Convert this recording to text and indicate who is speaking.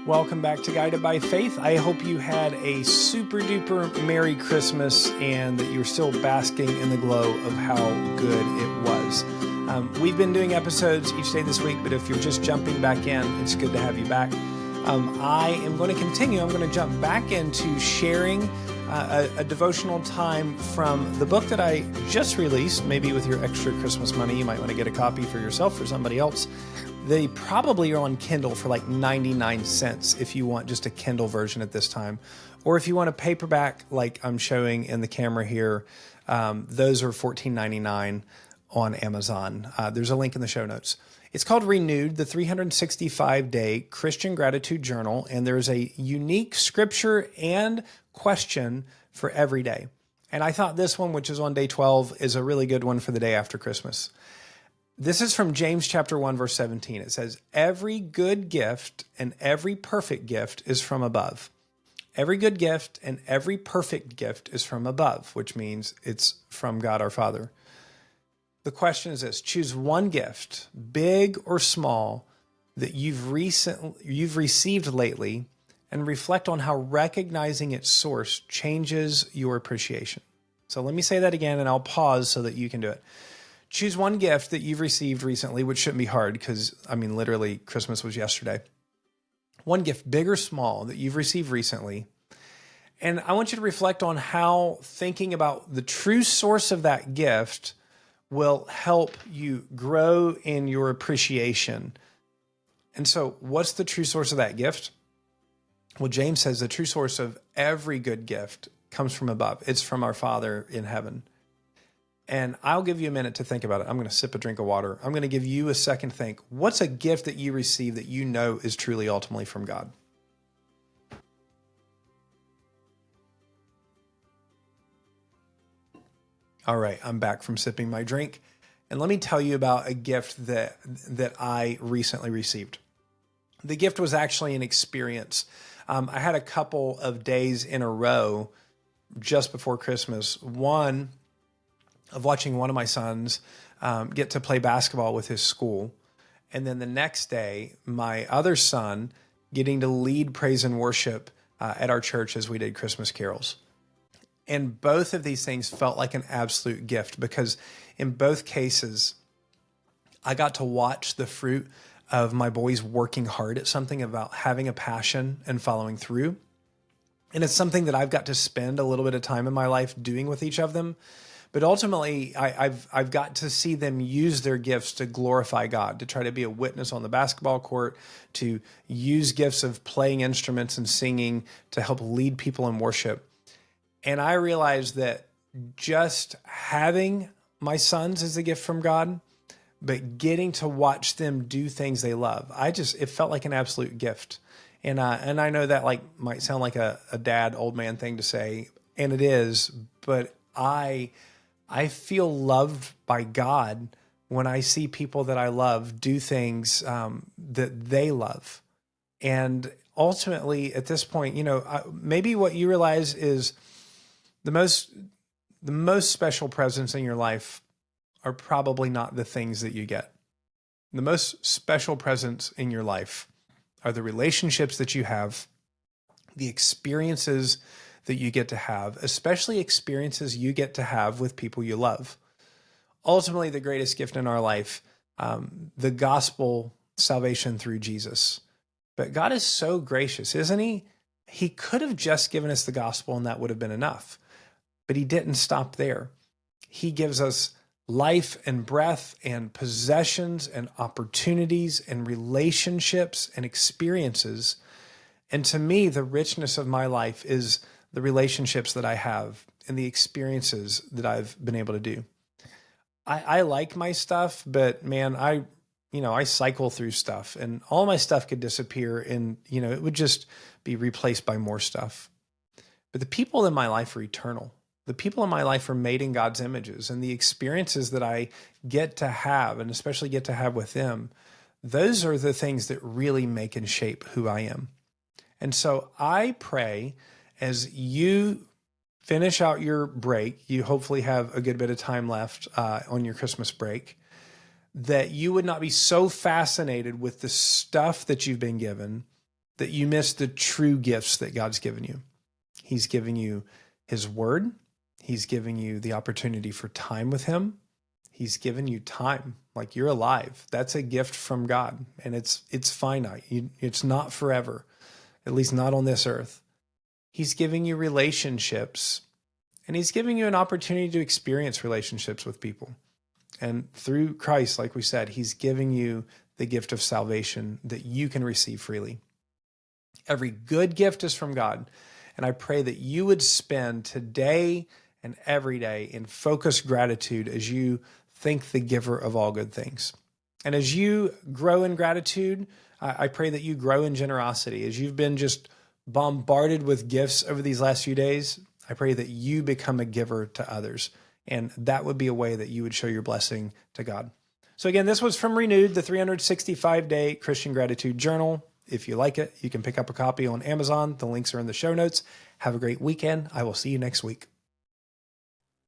Speaker 1: Welcome back to Guided by Faith. I hope you had a super duper Merry Christmas and that you're still basking in the glow of how good it was. We've been doing episodes each day this week, but if you're just jumping back in, it's good to have you back. I am going to continue. I'm going to jump back into sharing a devotional time from the book that I just released. Maybe with your extra Christmas money, you might want to get a copy for yourself or somebody else. They probably are on Kindle for like 99 cents if you want just a Kindle version at this time. Or if you want a paperback like I'm showing in the camera here, those are $14.99 on Amazon. There's a link in the show notes. It's called Renewed, the 365-Day Christian Gratitude Journal, and there's a unique scripture and question for every day. And I thought this one, which is on day 12, is a really good one for the day after Christmas. This is from James chapter 1, verse 17. It says, "Every good gift and every perfect gift is from above." Every good gift and every perfect gift is from above, which means it's from God our Father. The question is this: choose one gift, big or small, that you've received lately, and reflect on how recognizing its source changes your appreciation. So let me say that again, and I'll pause so that you can do it. Choose one gift that you've received recently, which shouldn't be hard because, literally Christmas was yesterday. One gift, big or small, that you've received recently. And I want you to reflect on how thinking about the true source of that gift will help you grow in your appreciation. And so what's the true source of that gift? Well, James says the true source of every good gift comes from above. It's from our Father in heaven. And I'll give you a minute to think about it. I'm going to sip a drink of water. I'm going to give you a second to think. What's a gift that you receive that you know is truly ultimately from God? All right, I'm back from sipping my drink. And let me tell you about a gift that I recently received. The gift was actually an experience. I had a couple of days in a row just before Christmas. One of watching one of my sons get to play basketball with his school. And then the next day, my other son getting to lead praise and worship at our church as we did Christmas carols. And both of these things felt like an absolute gift because in both cases, I got to watch the fruit of my boys working hard at something, about having a passion and following through. And it's something that I've got to spend a little bit of time in my life doing with each of them. But ultimately, I've got to see them use their gifts to glorify God, to try to be a witness on the basketball court, to use gifts of playing instruments and singing to help lead people in worship. And I realized that just having my sons is a gift from God, but getting to watch them do things they love, it felt like an absolute gift. And I know that might sound like a dad, old man thing to say, and it is, but I feel loved by God when I see people that I love do things that they love. And ultimately, at this point, maybe what you realize is the most special presents in your life are probably not the things that you get. The most special presents in your life are the relationships that you have, the experiences that you get to have, especially experiences you get to have with people you love. Ultimately, the greatest gift in our life, the gospel salvation through Jesus. But God is so gracious, isn't he? He could have just given us the gospel and that would have been enough. But he didn't stop there. He gives us life and breath and possessions and opportunities and relationships and experiences. And to me, the richness of my life is the relationships that I have and the experiences that I've been able to do. I like my stuff, but man, I cycle through stuff and all my stuff could disappear and, it would just be replaced by more stuff. But the people in my life are eternal. The people in my life are made in God's images, and the experiences that I get to have, and especially get to have with them, those are the things that really make and shape who I am. And so I pray as you finish out your break, you hopefully have a good bit of time left on your Christmas break, that you would not be so fascinated with the stuff that you've been given that you miss the true gifts that God's given you. He's given you his word. He's giving you the opportunity for time with him. He's given you time, like you're alive. That's a gift from God, and it's finite. It's not forever, at least not on this earth. He's giving you relationships, and he's giving you an opportunity to experience relationships with people. And through Christ, like we said, he's giving you the gift of salvation that you can receive freely. Every good gift is from God. And I pray that you would spend today and every day in focused gratitude as you thank the giver of all good things. And as you grow in gratitude, I pray that you grow in generosity. As you've been just bombarded with gifts over these last few days, I pray that you become a giver to others. And that would be a way that you would show your blessing to God. So again, this was from Renewed, the 365-day Christian Gratitude Journal. If you like it, you can pick up a copy on Amazon. The links are in the show notes. Have a great weekend. I will see you next week.